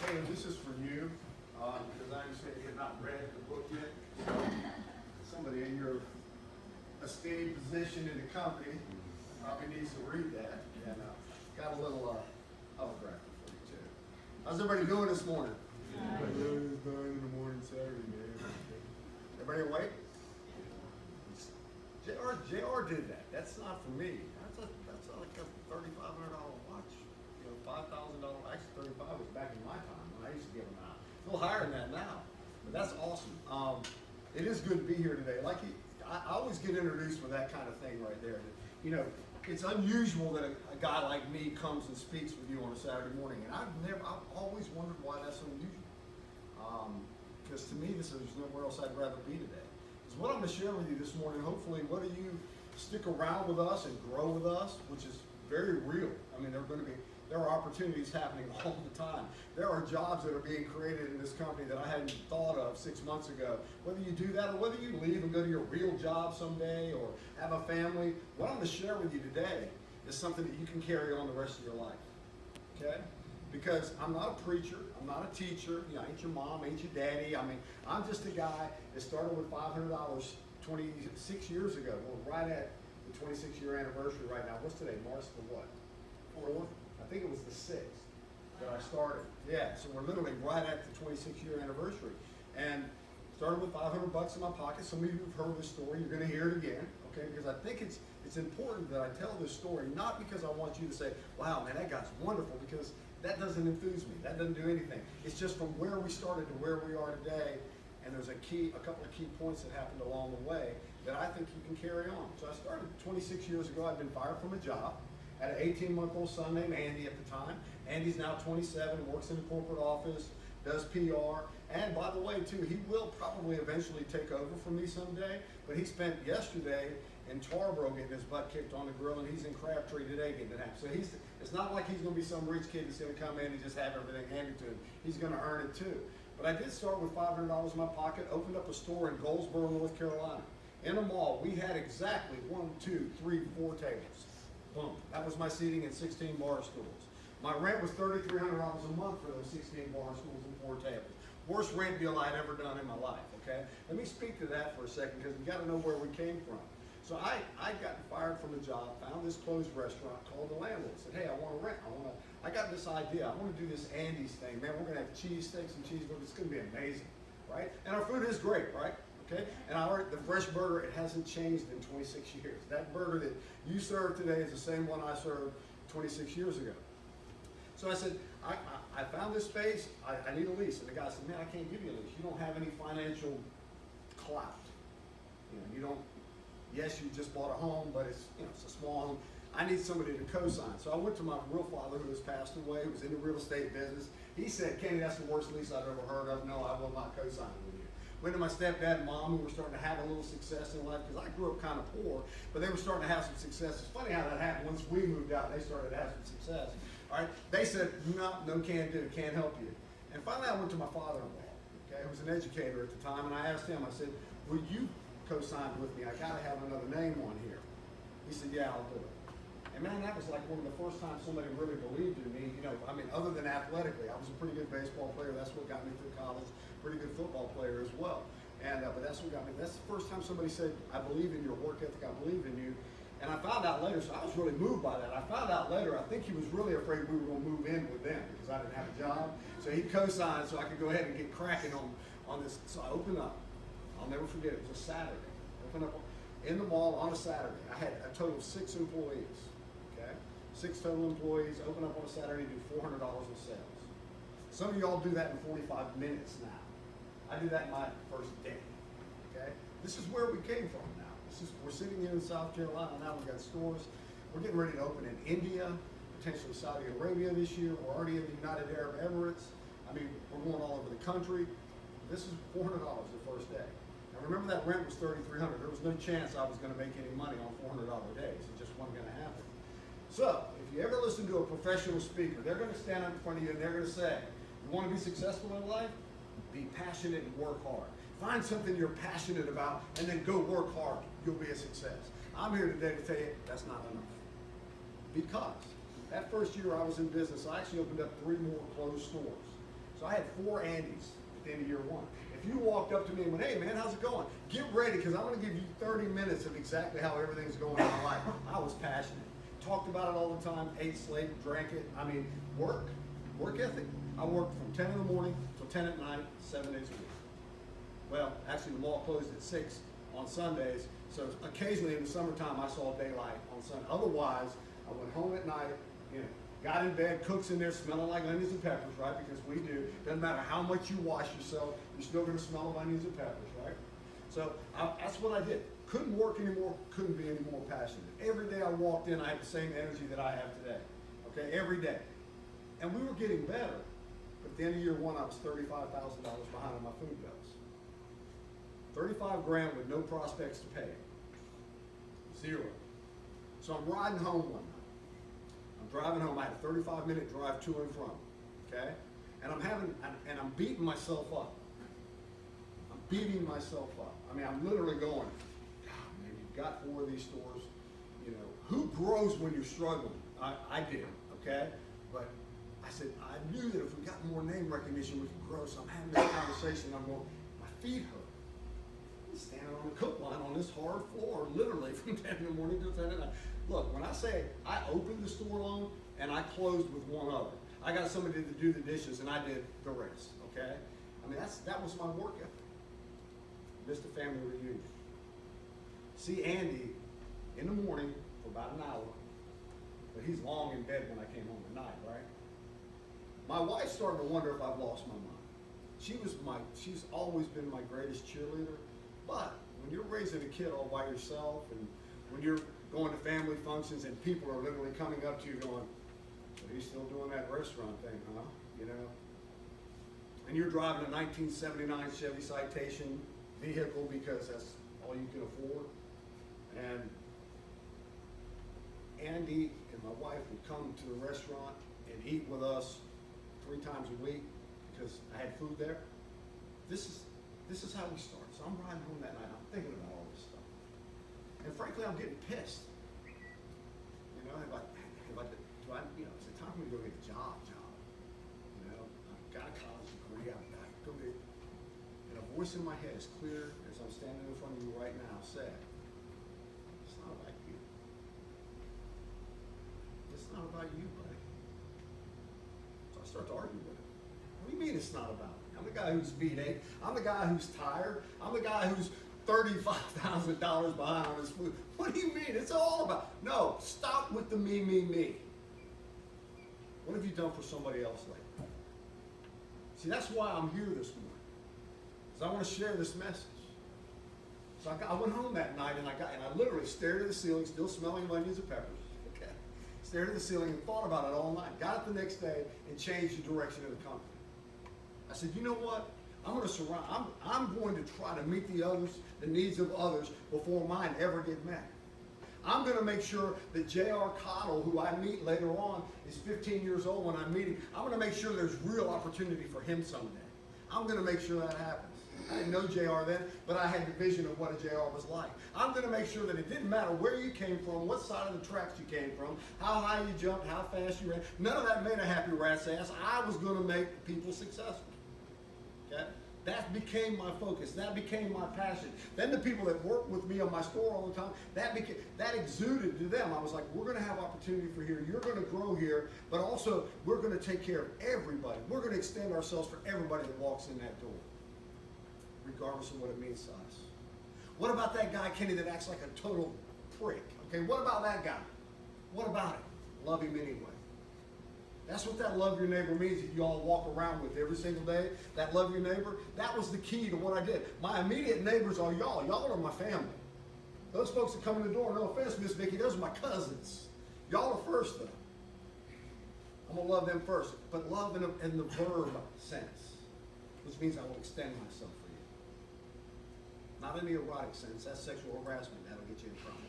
Taylor, this is for you, because I understand you have not read the book yet. So somebody in your esteemed position in the company probably needs to read that. And got a little autograph for you too. How's everybody doing this morning? It's 9 in the morning Saturday, man. Everybody awake? JR did that. That's not for me. That's like a $3,500 watch. You know, $5,000. Actually, 35 was back in my time when I used to give them out. A little higher than that now, but that's awesome. It is good to be here today. I always get introduced with that kind of thing right there. You know, it's unusual that a guy like me comes and speaks with you on a Saturday morning, and I've always wondered why that's unusual. Because to me, there's nowhere else I'd rather be today. Because what I'm going to share with you this morning, hopefully, whether you stick around with us and grow with us, which is very real. I mean, there are opportunities happening all the time. There are jobs that are being created in this company that I hadn't thought of 6 months ago. Whether you do that or whether you leave and go to your real job someday or have a family, what I'm going to share with you today is something that you can carry on the rest of your life. Okay? Because I'm not a preacher, I'm not a teacher, you know, I ain't your mom, ain't your daddy. I mean, I'm just a guy that started with $500 26 years ago. We're right at the 26-year anniversary right now. What's today? March the what? 4th? I think it was the 6th that I started. Yeah, so we're literally right at the 26-year anniversary. And started with $500 in my pocket. Some of you have heard this story. You're going to hear it again, okay? Because I think it's important that I tell this story, not because I want you to say, wow, man, that guy's wonderful, because that doesn't enthuse me. That doesn't do anything. It's just from where we started to where we are today, and there's a couple of key points that happened along the way that I think you can carry on. So I started 26 years ago. I'd been fired from a job. Had an 18-month-old son named Andy at the time. Andy's now 27, works in the corporate office, does PR, and by the way, too, he will probably eventually take over for me someday, but he spent yesterday in Tarboro getting his butt kicked on the grill, and he's in Crabtree today getting it happen. So it's not like he's going to be some rich kid that's going to come in and just have everything handed to him. He's going to earn it too. But I did start with $500 in my pocket, opened up a store in Goldsboro, North Carolina. In a mall, we had exactly 1, 2, 3, 4 tables. Boom. That was my seating and 16 bar stools. My rent was $3,300 a month for those 16 bar stools and 4 tables. Worst rent deal I'd ever done in my life, okay? Let me speak to that for a second, because we got to know where we came from. So I got fired from a job, found this closed restaurant, called the landlord, said, hey, I want to rent. I got this idea. I want to do this Andy's thing. Man, we're going to have cheese steaks and cheeseburgers. It's going to be amazing, right? And our food is great, right? Okay? And the fresh burger, it hasn't changed in 26 years. That burger that you serve today is the same one I served 26 years ago. So I said, I found this space. I need a lease. And the guy said, man, I can't give you a lease. You don't have any financial clout. You don't. Yes, you just bought a home, but it's a small home. I need somebody to co-sign. So I went to my real father, who has passed away, who was in the real estate business. He said, Kenny, that's the worst lease I've ever heard of. No, I will not co-sign with you. Went to my stepdad and mom, who were starting to have a little success in life, because I grew up kind of poor, but they were starting to have some success. It's funny how that happened. Once we moved out, they started to have some success. All right, they said, no, can't do, can't help you. And finally, I went to my father-in-law, okay, who was an educator at the time, and I asked him, I said, will you co-sign with me? I gotta have another name on here. He said, yeah, I'll do it. And man, that was like one of the first times somebody really believed in me. I mean, other than athletically, I was a pretty good baseball player. That's what got me through college. Pretty good football player as well. And but that's what got me. That's the first time somebody said, I believe in your work ethic. I believe in you. And I found out later, so I was really moved by that. I found out later, I think he was really afraid we were going to move in with them because I didn't have a job. So he co-signed so I could go ahead and get cracking on this. So I opened up. I'll never forget it. It was a Saturday. Opened up in the mall on a Saturday. I had a total of 6 employees. Okay, 6 total employees. Open up on a Saturday, do $400 in sales. Some of y'all do that in 45 minutes now. I do that in my first day. Okay, this is where we came from now. We're sitting here in South Carolina now. We've got stores. We're getting ready to open in India, potentially Saudi Arabia this year. We're already in the United Arab Emirates. I mean, we're going all over the country. This is $400 the first day. Now remember, that rent was $3,300. There was no chance I was going to make any money on $400 days. It just wasn't going to happen. So if you ever listen to a professional speaker, they're going to stand up in front of you and they're going to say, you want to be successful in life? Be passionate and work hard. Find something you're passionate about and then go work hard. You'll be a success. I'm here today to tell you that's not enough. Because that first year I was in business, I actually opened up 3 more closed stores. So I had 4 Andys at the end of year 1. If you walked up to me and went, hey man, how's it going? Get ready, because I'm going to give you 30 minutes of exactly how everything's going in my life. I was passionate. Talked about it all the time, ate, slept, drank it. I mean, work ethic. I worked from 10 in the morning till 10 at night, 7 days a week. Well, actually the mall closed at 6 on Sundays, so occasionally in the summertime I saw daylight on Sunday. Otherwise, I went home at night, got in bed, cooks in there smelling like onions and peppers, right? Because we do. Doesn't matter how much you wash yourself, you're still going to smell of onions and peppers, right? So that's what I did. Couldn't work anymore, couldn't be any more passionate. Every day I walked in, I had the same energy that I have today, okay? Every day. And we were getting better. But at the end of year 1, I was $35,000 behind on my food bills. 35 grand with no prospects to pay. 0. So I'm riding home one night. I'm driving home. I had a 35-minute drive to and from, okay? And I'm beating myself up. I'm beating myself up. I mean, I'm literally going, God, man, you've got 4 of these stores. Who grows when you're struggling? I did, okay? But I said, I knew that if we got more name recognition, we could grow. So I'm having this conversation. I'm going, my feet hurt. I'm standing on the cook line on this hard floor, literally from 10 in the morning till 10 at night. Look, when I say I opened the store loan and I closed with 1 other, I got somebody to do the dishes and I did the rest, okay? I mean, that was my work ethic. Missed a family reunion. See Andy in the morning for about an hour, but he's long in bed when I came home at night, right? My wife's starting to wonder if I've lost my mind. She's always been my greatest cheerleader, but when you're raising a kid all by yourself and when you're going to family functions and people are literally coming up to you going, so he's still doing that restaurant thing, huh? And you're driving a 1979 Chevy Citation vehicle because that's all you can afford. And Andy and my wife would come to the restaurant and eat with us 3 times a week because I had food there. This is how we started. So I'm riding home that night. I'm thinking about all this stuff. And frankly, I'm getting pissed. It's a time for me to go get a job. I've got a college degree. I've got to go get. And a voice in my head, as clear as I'm standing in front of you right now, said, "It's not about you. It's not about you, buddy." So I start to argue with him. What do you mean it's not about me? I'm the guy whose feet ache. I'm the guy who's tired. I'm the guy who's $35,000 behind on his food. What do you mean? It's all about. No, stop with the me, me, me. What have you done for somebody else lately? See, that's why I'm here this morning. Because I want to share this message. So I went home that night and I literally stared at the ceiling, still smelling of onions and peppers. Okay. Stared at the ceiling and thought about it all night. Got up the next day and changed the direction of the company. I said, you know what? I'm going to try to meet the needs of others before mine ever get met. I'm going to make sure that J.R. Cottle, who I meet later on, is 15 years old when I meet him. I'm going to make sure there's real opportunity for him someday. I'm going to make sure that happens. I didn't know J.R. then, but I had the vision of what a J.R. was like. I'm going to make sure that it didn't matter where you came from, what side of the tracks you came from, how high you jumped, how fast you ran. None of that made a happy rat's ass. I was going to make people successful. Okay? That became my focus. That became my passion. Then the people that worked with me on my store all the time, that exuded to them. I was like, we're going to have opportunity for here. You're going to grow here, but also we're going to take care of everybody. We're going to extend ourselves for everybody that walks in that door, regardless of what it means to us. What about that guy, Kenney, that acts like a total prick? Okay, what about that guy? What about him? Love him anyway. That's what that love your neighbor means that you all walk around with every single day. That love your neighbor, that was the key to what I did. My immediate neighbors are y'all. Y'all are my family. Those folks that come in the door, no offense, Miss Vicki, those are my cousins. Y'all are first, though. I'm going to love them first. But love in the verb sense, which means I will extend myself for you. Not in the erotic sense. That's sexual harassment. That'll get you in trouble.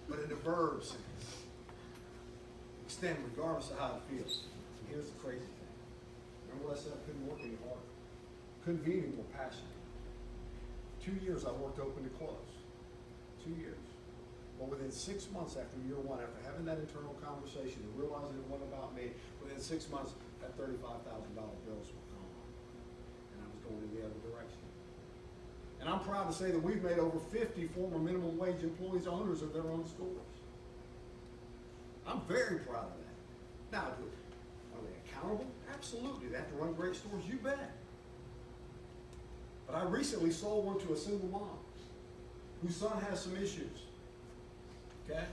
But in the verb sense. Extend regardless of how it feels. And here's the crazy thing. Remember what I said? I couldn't work any harder. Couldn't be any more passionate. 2 years I worked open to close. 2 years. But within 6 months after year 1, after having that internal conversation and realizing it wasn't about me, within 6 months, that that $35,000 bills were gone, and I was going in the other direction. And I'm proud to say that we've made over 50 former minimum wage employees owners of their own stores. I'm very proud of that. Now, are they accountable? Absolutely. They have to run great stores? You bet. But I recently sold one to a single mom whose son has some issues. Okay?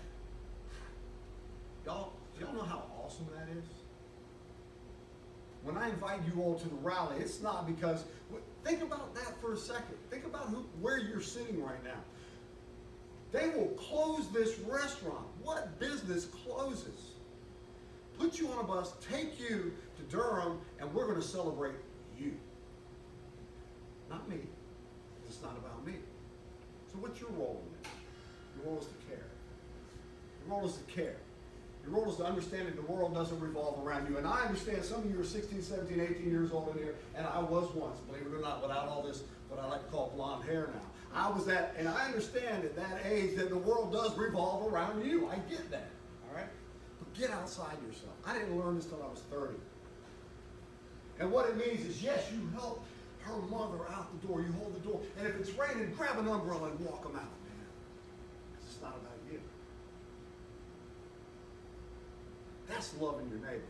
Y'all know how awesome that is? When I invite you all to the rally, it's not because, think about that for a second. Think about where you're sitting right now. They will close this restaurant. What business closes? Put you on a bus, take you to Durham, and we're going to celebrate you. Not me. It's not about me. So what's your role in this? Your role is to care. Your role is to care. Your role is to understand that the world doesn't revolve around you. And I understand some of you are 16, 17, 18 years old in here, and I was once, believe it or not, without all this, what I like to call blonde hair now. I was that, and I understand at that age that the world does revolve around you. I get that, all right? But get outside yourself. I didn't learn this till I was 30. And what it means is, yes, you help her mother out the door. You hold the door. And if it's raining, grab an umbrella and walk them out, man. Because it's not about you. That's loving your neighbor.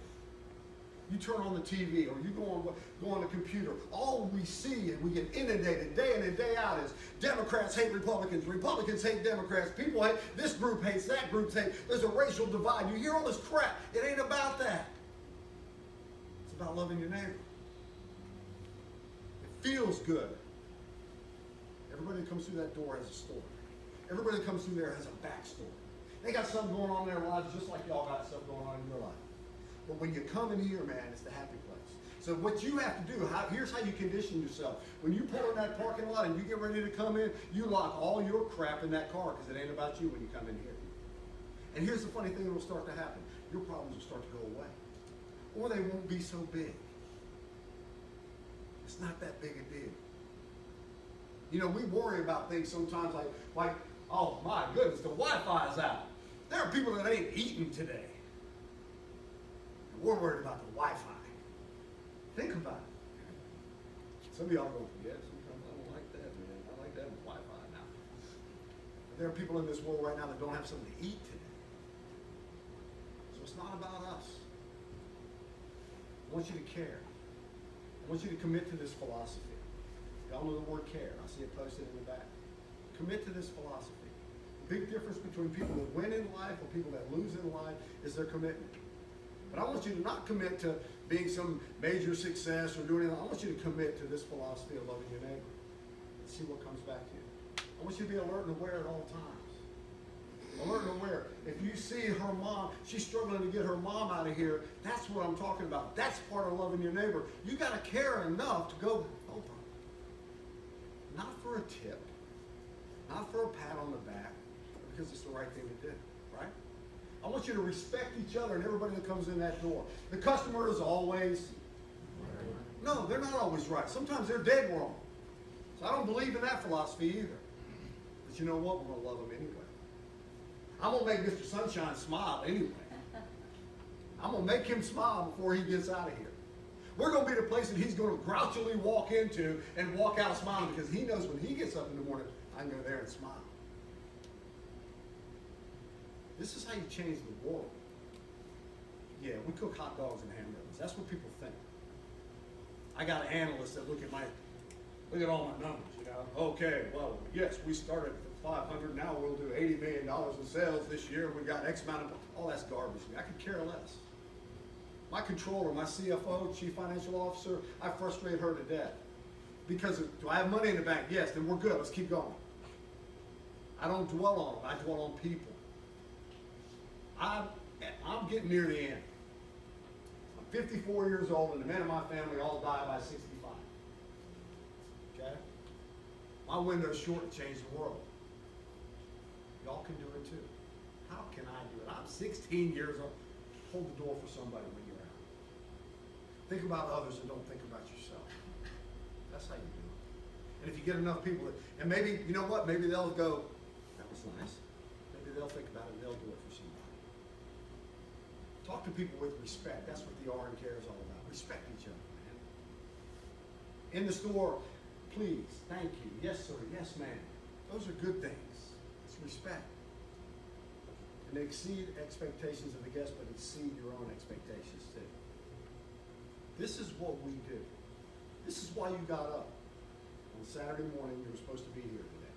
You turn on the TV or you go on the computer. All we see and we get inundated day in and day out is Democrats hate Republicans, Republicans hate Democrats, people hate, this group hates, that group hates, there's a racial divide. You hear all this crap. It ain't about that. It's about loving your neighbor. It feels good. Everybody that comes through that door has a story. Everybody that comes through there has a backstory. They got something going on in their lives just like y'all got stuff going on in your life. But when you come in here, man, it's the happy place. So what you have to do, here's how you condition yourself. When you pull in that parking lot and you get ready to come in, you lock all your crap in that car because it ain't about you when you come in here. And here's the funny thing that will start to happen. Your problems will start to go away. Or they won't be so big. It's not that big a deal. You know, we worry about things sometimes like, oh my goodness, the Wi-Fi is out. There are people that ain't eating today. We're worried about the Wi-Fi. Think about it. Some of y'all go, yeah, sometimes I don't like that, man. I like that Wi-Fi now. But there are people in this world right now that don't have something to eat today. So it's not about us. I want you to care. I want you to commit to this philosophy. Y'all know the word care. I see it posted in the back. Commit to this philosophy. The big difference between people that win in life and people that lose in life is their commitment. But I want you to not commit to being some major success or doing anything. I want you to commit to this philosophy of loving your neighbor and see what comes back to you. I want you to be alert and aware at all times. Alert and aware. If you see her mom, she's struggling to get her mom out of here, that's what I'm talking about. That's part of loving your neighbor. You got to care enough to go help her. Not for a tip, not for a pat on the back, but because it's the right thing to do, right? I want you to respect each other and everybody that comes in that door. The customer is always, no, they're not always right. Sometimes they're dead wrong. So I don't believe in that philosophy either. But you know what? We're going to love them anyway. I'm going to make Mr. Sunshine smile anyway. I'm going to make him smile before he gets out of here. We're going to be the place that he's going to grouchily walk into and walk out smiling because he knows when he gets up in the morning, I can go there and smile. This is how you change the world. Yeah, we cook hot dogs and hamburgers. That's what people think. I got analysts that look at all my numbers, you know. Okay, well, yes, we started at 500, now we'll do $80 million in sales this year. We've got X amount of, all that's garbage. I could care less. My controller, my CFO, Chief Financial Officer, I frustrate her to death. Because do I have money in the bank? Yes, then we're good. Let's keep going. I don't dwell on them. I dwell on people. I'm getting near the end. I'm 54 years old, and the men in my family all die by 65. Okay? My window's short to change the world. Y'all can do it too. How can I do it? I'm 16 years old. Hold the door for somebody when you're out. Think about others and don't think about yourself. That's how you do it. And if you get enough people, and maybe, you know what? Maybe they'll go, that was nice. Maybe they'll think about it and they'll do it for somebody. Talk to people with respect. That's what the R and care is all about. Respect each other, man. In the store, please, thank you, yes sir, yes ma'am. Those are good things. It's respect. And they exceed expectations of the guests, but exceed your own expectations too. This is what we do. This is why you got up on Saturday morning. You were supposed to be here today.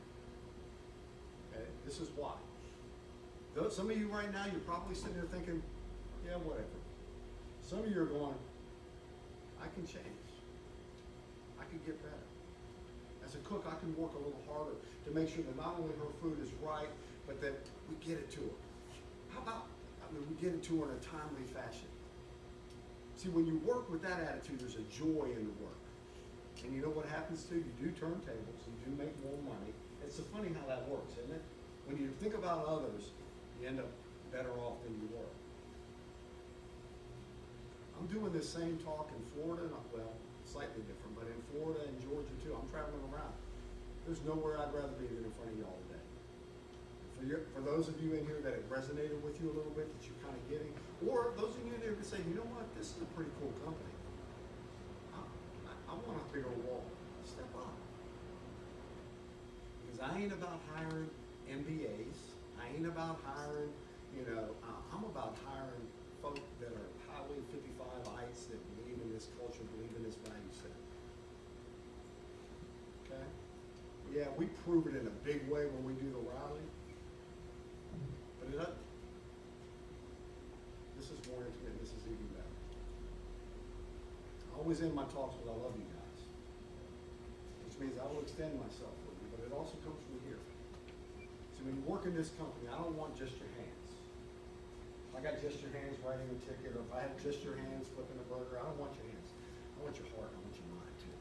Okay? This is why. Though some of you right now, you're probably sitting there thinking, yeah, whatever. Some of you are going, I can change. I can get better. As a cook, I can work a little harder to make sure that not only her food is right, but that we get it to her. How about, we get it to her in a timely fashion? See, when you work with that attitude, there's a joy in the work. And you know what happens too? You do turn tables, you do make more money. It's so funny how that works, isn't it? When you think about others, you end up better off than you were. I'm doing this same talk in Florida, well, slightly different, but in Florida and Georgia too. I'm traveling around. There's nowhere I'd rather be than in front of you all today. For those of you in here that it resonated with you a little bit, that you're kind of getting, or those of you in here that say, you know what, this is a pretty cool company. I want a bigger wall. Step up. Because I ain't about hiring MBAs. I ain't about hiring, I'm about hiring folk that are Highway 55ites that believe in this culture, believe in this value set. Okay? Yeah, we prove it in a big way when we do the rally. But it doesn't. This is more intimate, this is even better. I always end my talks with I love you guys. Which means I will extend myself with you, but it also comes from here. So when you work in this company, I don't want just your hands. If I got just your hands writing a ticket, or if I had just your hands flipping a burger, I don't want your hands. I want your heart, I want your mind too.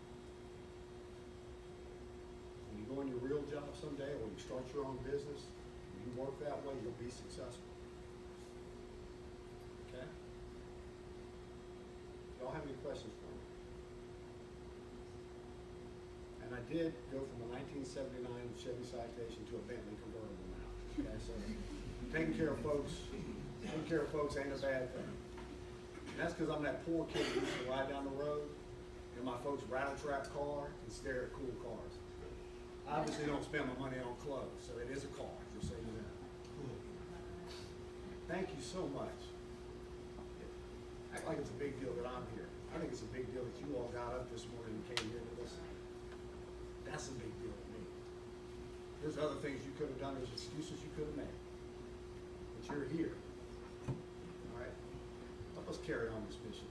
When you go in your real job someday, or you start your own business, when you work that way, you'll be successful. Okay? Y'all have any questions for me? And I did go from a 1979 Chevy Citation to a Bentley convertible now. Okay, so taking care of folks ain't a bad thing. And that's because I'm that poor kid who used to ride down the road in my folks' rattle trap car and stare at cool cars. I obviously don't spend my money on clothes, so it is a car, just so you know. Thank you so much. Act like it's a big deal that I'm here. I think it's a big deal that you all got up this morning and came here to listen. That's a big deal to me. There's other things you could have done, there's excuses you could have made. But you're here. All right? Help us carry on this mission.